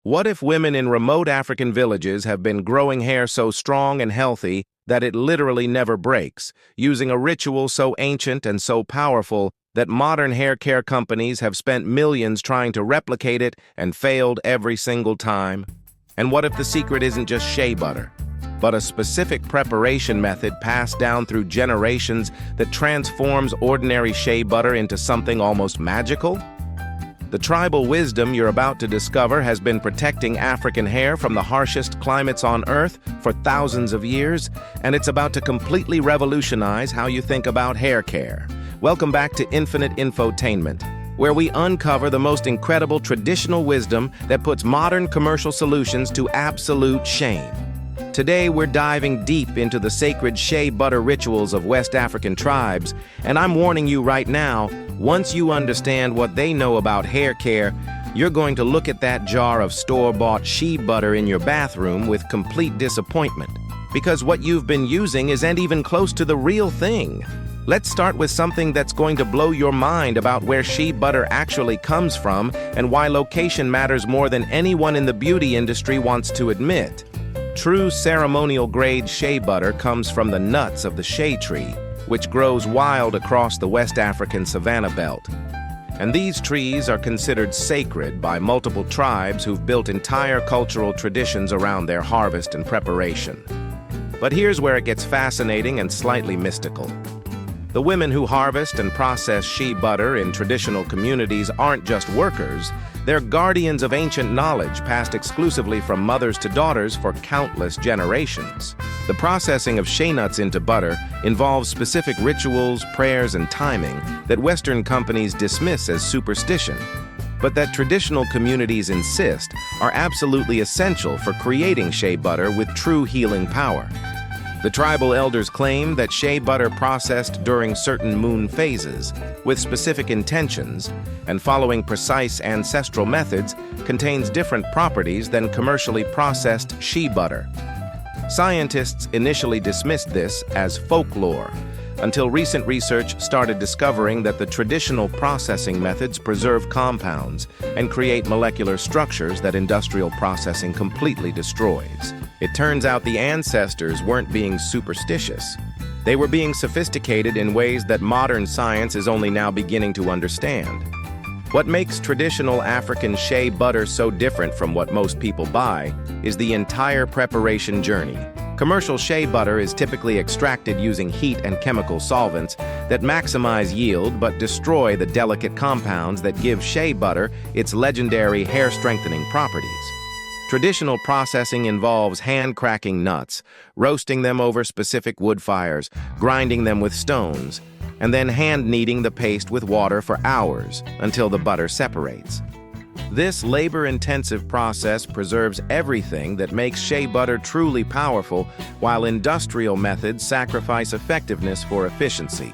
What if women in remote African villages have been growing hair so strong and healthy that it literally never breaks, using a ritual so ancient and so powerful that modern hair care companies have spent millions trying to replicate it and failed every single time? And what if the secret isn't just shea butter, but a specific preparation method passed down through generations that transforms ordinary shea butter into something almost magical? The tribal wisdom you're about to discover has been protecting African hair from the harshest climates on Earth for thousands of years, and it's about to completely revolutionize how you think about hair care. Welcome back to Infinite Infotainment, where we uncover the most incredible traditional wisdom that puts modern commercial solutions to absolute shame. Today, we're diving deep into the sacred shea butter rituals of West African tribes, and I'm warning you right now, once you understand what they know about hair care, you're going to look at that jar of store-bought shea butter in your bathroom with complete disappointment, because what you've been using isn't even close to the real thing. Let's start with something that's going to blow your mind about where shea butter actually comes from and why location matters more than anyone in the beauty industry wants to admit. True ceremonial-grade shea butter comes from the nuts of the shea tree, which grows wild across the West African savanna belt. And these trees are considered sacred by multiple tribes who've built entire cultural traditions around their harvest and preparation. But here's where it gets fascinating and slightly mystical. The women who harvest and process shea butter in traditional communities aren't just workers, they're guardians of ancient knowledge passed exclusively from mothers to daughters for countless generations. The processing of shea nuts into butter involves specific rituals, prayers, and timing that Western companies dismiss as superstition, but that traditional communities insist are absolutely essential for creating shea butter with true healing power. The tribal elders claim that shea butter processed during certain moon phases, with specific intentions, and following precise ancestral methods, contains different properties than commercially processed shea butter. Scientists initially dismissed this as folklore, until recent research started discovering that the traditional processing methods preserve compounds and create molecular structures that industrial processing completely destroys. It turns out the ancestors weren't being superstitious. They were being sophisticated in ways that modern science is only now beginning to understand. What makes traditional African shea butter so different from what most people buy is the entire preparation journey. Commercial shea butter is typically extracted using heat and chemical solvents that maximize yield but destroy the delicate compounds that give shea butter its legendary hair-strengthening properties. Traditional processing involves hand-cracking nuts, roasting them over specific wood fires, grinding them with stones, and then hand-kneading the paste with water for hours until the butter separates. This labor-intensive process preserves everything that makes shea butter truly powerful, while industrial methods sacrifice effectiveness for efficiency.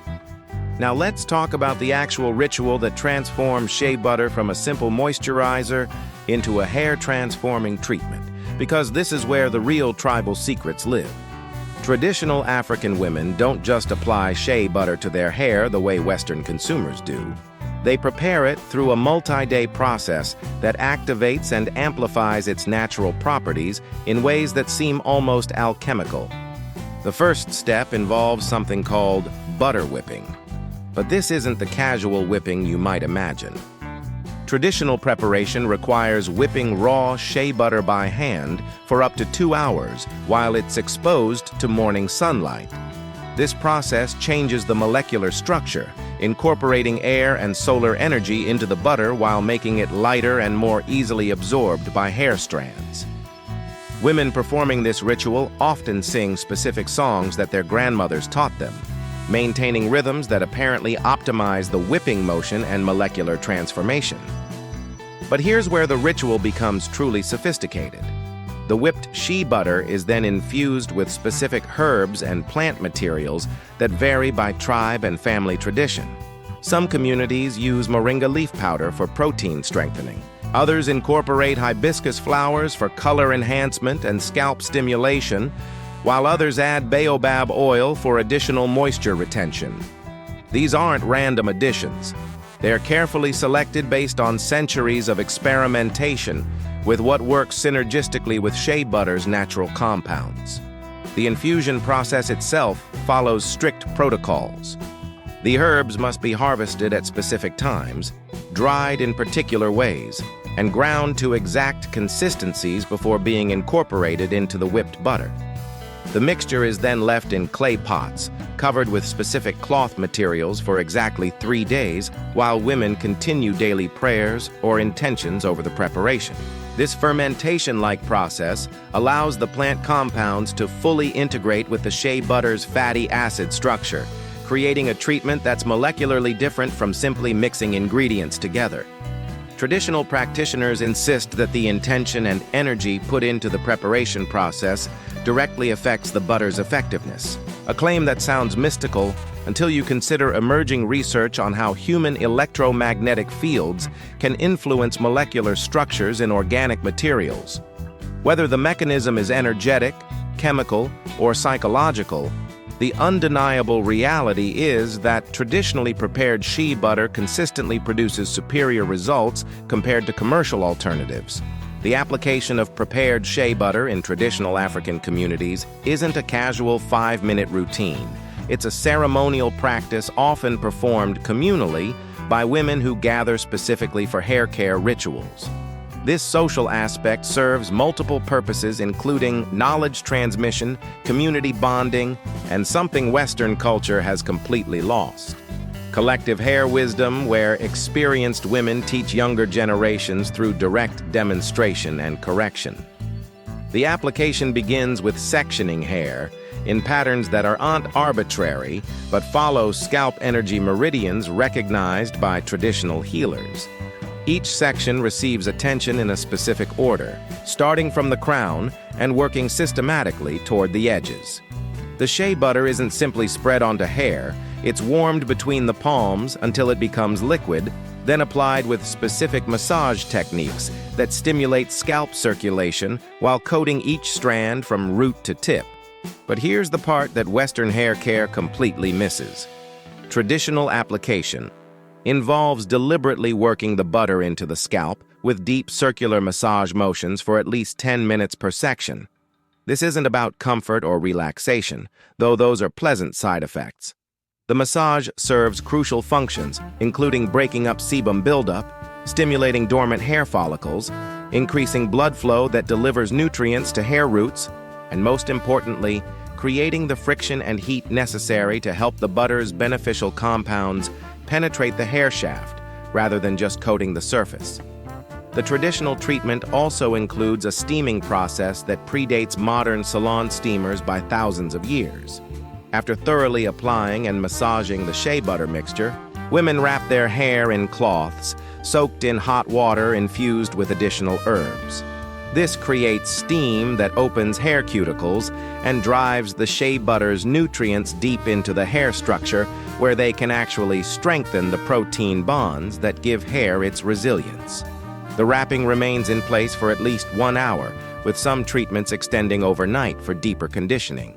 Now let's talk about the actual ritual that transforms shea butter from a simple moisturizer into a hair-transforming treatment, because this is where the real tribal secrets live. Traditional African women don't just apply shea butter to their hair the way Western consumers do. They prepare it through a multi-day process that activates and amplifies its natural properties in ways that seem almost alchemical. The first step involves something called butter whipping. But this isn't the casual whipping you might imagine. Traditional preparation requires whipping raw shea butter by hand for up to 2 hours while it's exposed to morning sunlight. This process changes the molecular structure, incorporating air and solar energy into the butter while making it lighter and more easily absorbed by hair strands. Women performing this ritual often sing specific songs that their grandmothers taught them, maintaining rhythms that apparently optimize the whipping motion and molecular transformation. But here's where the ritual becomes truly sophisticated. The whipped shea butter is then infused with specific herbs and plant materials that vary by tribe and family tradition. Some communities use moringa leaf powder for protein strengthening. Others incorporate hibiscus flowers for color enhancement and scalp stimulation, while others add baobab oil for additional moisture retention. These aren't random additions. They're carefully selected based on centuries of experimentation, with what works synergistically with shea butter's natural compounds. The infusion process itself follows strict protocols. The herbs must be harvested at specific times, dried in particular ways, and ground to exact consistencies before being incorporated into the whipped butter. The mixture is then left in clay pots, covered with specific cloth materials for exactly 3 days, while women continue daily prayers or intentions over the preparation. This fermentation-like process allows the plant compounds to fully integrate with the shea butter's fatty acid structure, creating a treatment that's molecularly different from simply mixing ingredients together. Traditional practitioners insist that the intention and energy put into the preparation process directly affects the butter's effectiveness, a claim that sounds mystical until you consider emerging research on how human electromagnetic fields can influence molecular structures in organic materials. Whether the mechanism is energetic, chemical, or psychological, the undeniable reality is that traditionally prepared shea butter consistently produces superior results compared to commercial alternatives. The application of prepared shea butter in traditional African communities isn't a casual 5-minute routine. It's a ceremonial practice often performed communally by women who gather specifically for hair care rituals. This social aspect serves multiple purposes, including knowledge transmission, community bonding, and something Western culture has completely lost: collective hair wisdom, where experienced women teach younger generations through direct demonstration and correction. The application begins with sectioning hair in patterns that aren't arbitrary, but follow scalp energy meridians recognized by traditional healers. Each section receives attention in a specific order, starting from the crown and working systematically toward the edges. The shea butter isn't simply spread onto hair, it's warmed between the palms until it becomes liquid, then applied with specific massage techniques that stimulate scalp circulation while coating each strand from root to tip. But here's the part that Western hair care completely misses. Traditional application involves deliberately working the butter into the scalp with deep circular massage motions for at least 10 minutes per section. This isn't about comfort or relaxation, though those are pleasant side effects. The massage serves crucial functions, including breaking up sebum buildup, stimulating dormant hair follicles, increasing blood flow that delivers nutrients to hair roots, and most importantly, creating the friction and heat necessary to help the butter's beneficial compounds penetrate the hair shaft, rather than just coating the surface. The traditional treatment also includes a steaming process that predates modern salon steamers by thousands of years. After thoroughly applying and massaging the shea butter mixture, women wrap their hair in cloths, soaked in hot water infused with additional herbs. This creates steam that opens hair cuticles and drives the shea butter's nutrients deep into the hair structure, where they can actually strengthen the protein bonds that give hair its resilience. The wrapping remains in place for at least 1 hour, with some treatments extending overnight for deeper conditioning.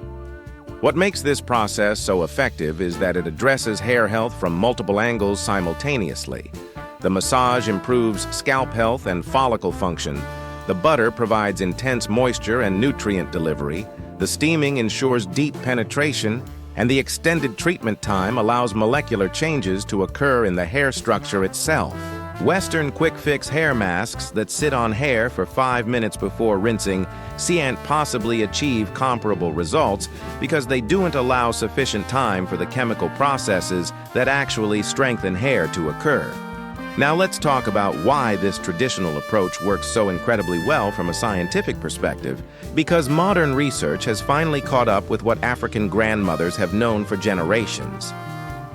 What makes this process so effective is that it addresses hair health from multiple angles simultaneously. The massage improves scalp health and follicle function. The butter provides intense moisture and nutrient delivery. The steaming ensures deep penetration, and the extended treatment time allows molecular changes to occur in the hair structure itself. Western quick-fix hair masks that sit on hair for 5 minutes before rinsing can't possibly achieve comparable results because they don't allow sufficient time for the chemical processes that actually strengthen hair to occur. Now let's talk about why this traditional approach works so incredibly well from a scientific perspective, because modern research has finally caught up with what African grandmothers have known for generations.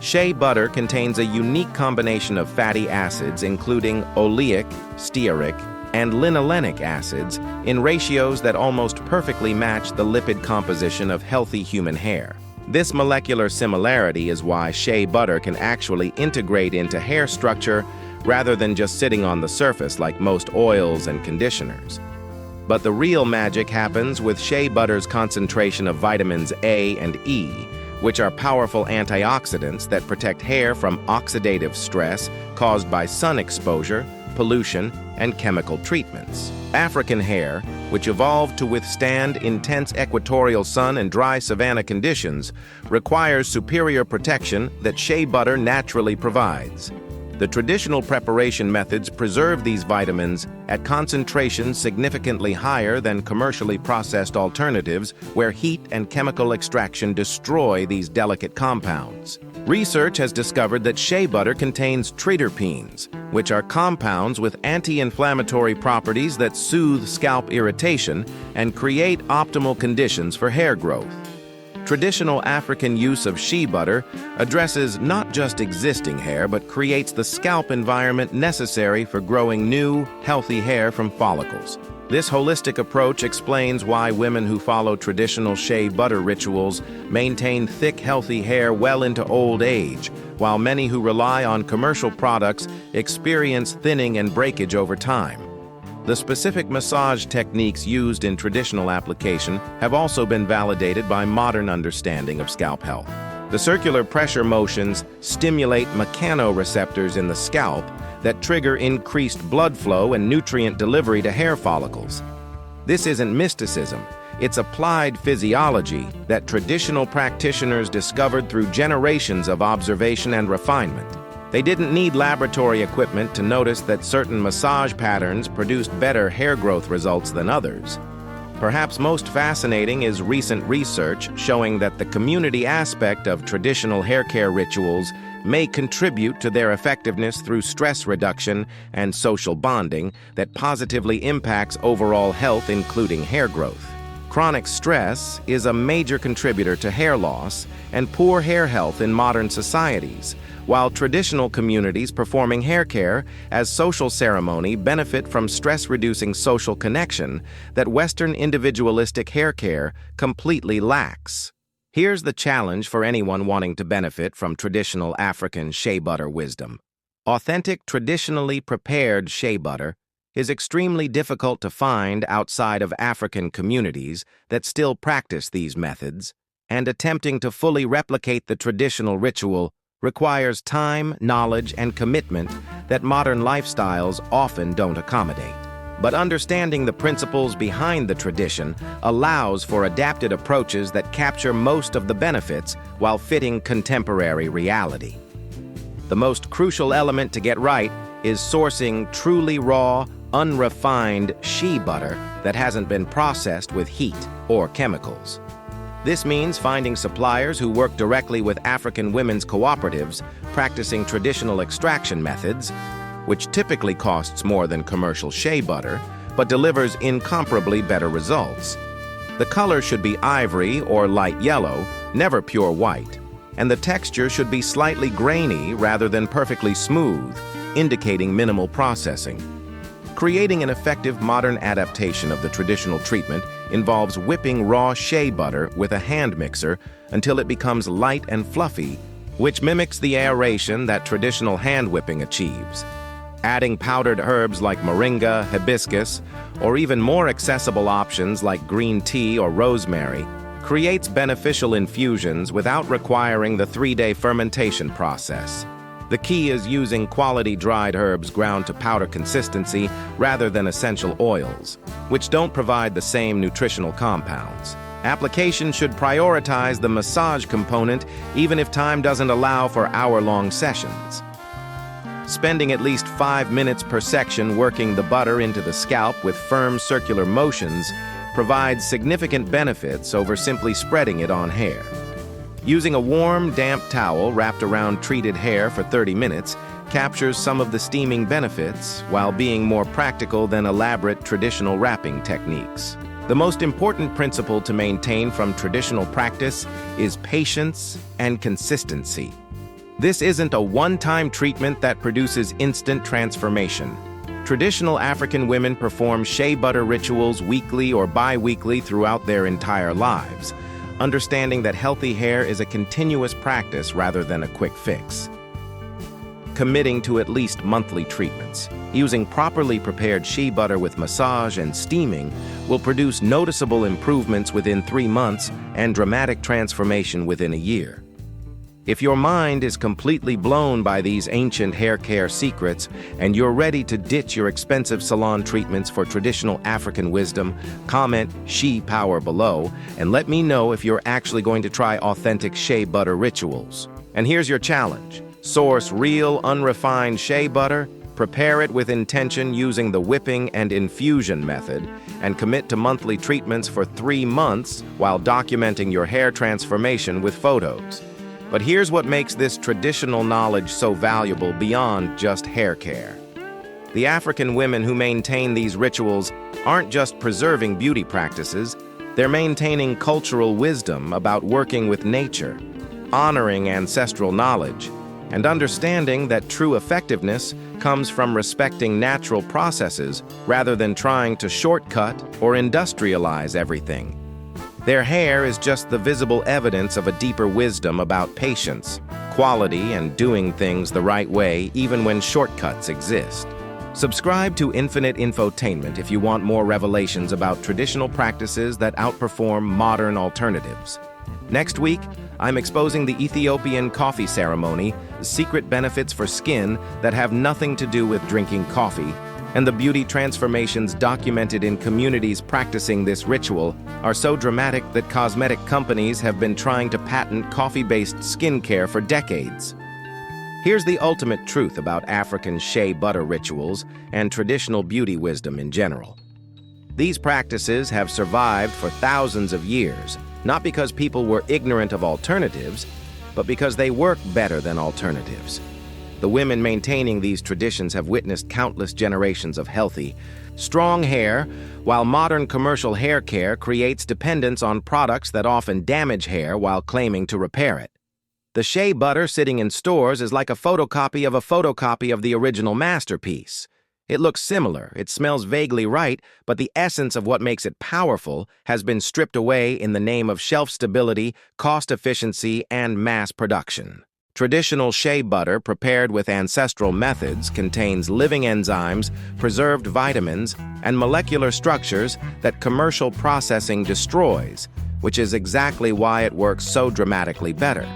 Shea butter contains a unique combination of fatty acids, including oleic, stearic, and linolenic acids, in ratios that almost perfectly match the lipid composition of healthy human hair. This molecular similarity is why shea butter can actually integrate into hair structure rather than just sitting on the surface like most oils and conditioners. But the real magic happens with shea butter's concentration of vitamins A and E, which are powerful antioxidants that protect hair from oxidative stress caused by sun exposure, pollution, and chemical treatments. African hair, which evolved to withstand intense equatorial sun and dry savanna conditions, requires superior protection that shea butter naturally provides. The traditional preparation methods preserve these vitamins at concentrations significantly higher than commercially processed alternatives where heat and chemical extraction destroy these delicate compounds. Research has discovered that shea butter contains triterpenes, which are compounds with anti-inflammatory properties that soothe scalp irritation and create optimal conditions for hair growth. Traditional African use of shea butter addresses not just existing hair, but creates the scalp environment necessary for growing new, healthy hair from follicles. This holistic approach explains why women who follow traditional shea butter rituals maintain thick, healthy hair well into old age, while many who rely on commercial products experience thinning and breakage over time. The specific massage techniques used in traditional application have also been validated by modern understanding of scalp health. The circular pressure motions stimulate mechanoreceptors in the scalp that trigger increased blood flow and nutrient delivery to hair follicles. This isn't mysticism, it's applied physiology that traditional practitioners discovered through generations of observation and refinement. They didn't need laboratory equipment to notice that certain massage patterns produced better hair growth results than others. Perhaps most fascinating is recent research showing that the community aspect of traditional hair care rituals may contribute to their effectiveness through stress reduction and social bonding that positively impacts overall health, including hair growth. Chronic stress is a major contributor to hair loss and poor hair health in modern societies, while traditional communities performing hair care as social ceremony benefit from stress-reducing social connection that Western individualistic hair care completely lacks. Here's the challenge for anyone wanting to benefit from traditional African shea butter wisdom. Authentic, traditionally prepared shea butter is extremely difficult to find outside of African communities that still practice these methods, and attempting to fully replicate the traditional ritual requires time, knowledge, and commitment that modern lifestyles often don't accommodate. But understanding the principles behind the tradition allows for adapted approaches that capture most of the benefits while fitting contemporary reality. The most crucial element to get right is sourcing truly raw, unrefined shea butter that hasn't been processed with heat or chemicals. This means finding suppliers who work directly with African women's cooperatives practicing traditional extraction methods, which typically costs more than commercial shea butter, but delivers incomparably better results. The color should be ivory or light yellow, never pure white, and the texture should be slightly grainy rather than perfectly smooth, indicating minimal processing. Creating an effective modern adaptation of the traditional treatment involves whipping raw shea butter with a hand mixer until it becomes light and fluffy, which mimics the aeration that traditional hand whipping achieves. Adding powdered herbs like moringa, hibiscus, or even more accessible options like green tea or rosemary creates beneficial infusions without requiring the 3-day fermentation process. The key is using quality dried herbs ground to powder consistency rather than essential oils, which don't provide the same nutritional compounds. Application should prioritize the massage component even if time doesn't allow for hour-long sessions. Spending at least 5 minutes per section working the butter into the scalp with firm circular motions provides significant benefits over simply spreading it on hair. Using a warm, damp towel wrapped around treated hair for 30 minutes captures some of the steaming benefits while being more practical than elaborate traditional wrapping techniques. The most important principle to maintain from traditional practice is patience and consistency. This isn't a one-time treatment that produces instant transformation. Traditional African women perform shea butter rituals weekly or bi-weekly throughout their entire lives, understanding that healthy hair is a continuous practice rather than a quick fix. Committing to at least monthly treatments, using properly prepared shea butter with massage and steaming will produce noticeable improvements within 3 months and dramatic transformation within a year. If your mind is completely blown by these ancient hair care secrets and you're ready to ditch your expensive salon treatments for traditional African wisdom, comment Shea Power below and let me know if you're actually going to try authentic shea butter rituals. And here's your challenge. Source real, unrefined shea butter, prepare it with intention using the whipping and infusion method, and commit to monthly treatments for 3 months while documenting your hair transformation with photos. But here's what makes this traditional knowledge so valuable beyond just hair care. The African women who maintain these rituals aren't just preserving beauty practices, they're maintaining cultural wisdom about working with nature, honoring ancestral knowledge, and understanding that true effectiveness comes from respecting natural processes rather than trying to shortcut or industrialize everything. Their hair is just the visible evidence of a deeper wisdom about patience, quality, and doing things the right way even when shortcuts exist. Subscribe to Infinite Infotainment if you want more revelations about traditional practices that outperform modern alternatives. Next week, I'm exposing the Ethiopian coffee ceremony, the secret benefits for skin that have nothing to do with drinking coffee, and the beauty transformations documented in communities practicing this ritual are so dramatic that cosmetic companies have been trying to patent coffee-based skincare for decades. Here's the ultimate truth about African shea butter rituals and traditional beauty wisdom in general. These practices have survived for thousands of years, not because people were ignorant of alternatives, but because they work better than alternatives. The women maintaining these traditions have witnessed countless generations of healthy, strong hair, while modern commercial hair care creates dependence on products that often damage hair while claiming to repair it. The shea butter sitting in stores is like a photocopy of the original masterpiece. It looks similar, it smells vaguely right, but the essence of what makes it powerful has been stripped away in the name of shelf stability, cost efficiency, and mass production. Traditional shea butter prepared with ancestral methods contains living enzymes, preserved vitamins, and molecular structures that commercial processing destroys, which is exactly why it works so dramatically better.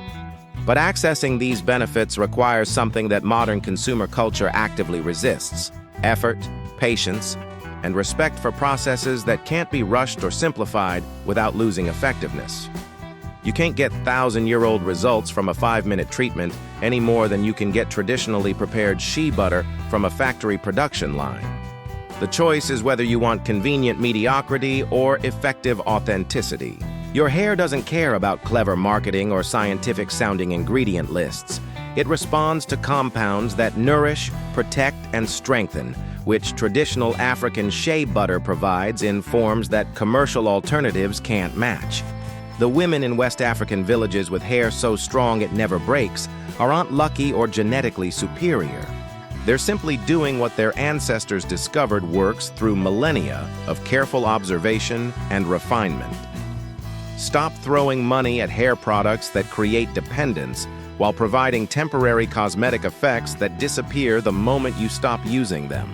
But accessing these benefits requires something that modern consumer culture actively resists: effort, patience, and respect for processes that can't be rushed or simplified without losing effectiveness. You can't get 1,000-year-old results from a 5-minute treatment any more than you can get traditionally prepared shea butter from a factory production line. The choice is whether you want convenient mediocrity or effective authenticity. Your hair doesn't care about clever marketing or scientific-sounding ingredient lists. It responds to compounds that nourish, protect, and strengthen, which traditional African shea butter provides in forms that commercial alternatives can't match. The women in West African villages with hair so strong it never breaks aren't lucky or genetically superior. They're simply doing what their ancestors discovered works through millennia of careful observation and refinement. Stop throwing money at hair products that create dependence while providing temporary cosmetic effects that disappear the moment you stop using them.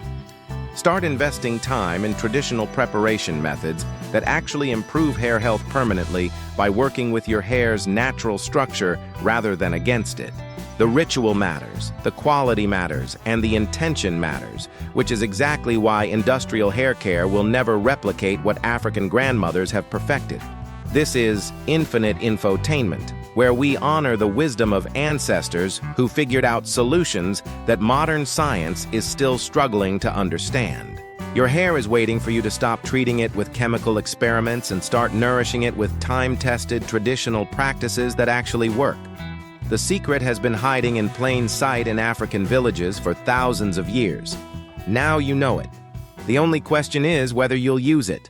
Start investing time in traditional preparation methods that actually improve hair health permanently by working with your hair's natural structure rather than against it. The ritual matters, the quality matters, and the intention matters, which is exactly why industrial hair care will never replicate what African grandmothers have perfected. This is Infinite Infotainment, where we honor the wisdom of ancestors who figured out solutions that modern science is still struggling to understand. Your hair is waiting for you to stop treating it with chemical experiments and start nourishing it with time-tested traditional practices that actually work. The secret has been hiding in plain sight in African villages for thousands of years. Now you know it. The only question is whether you'll use it.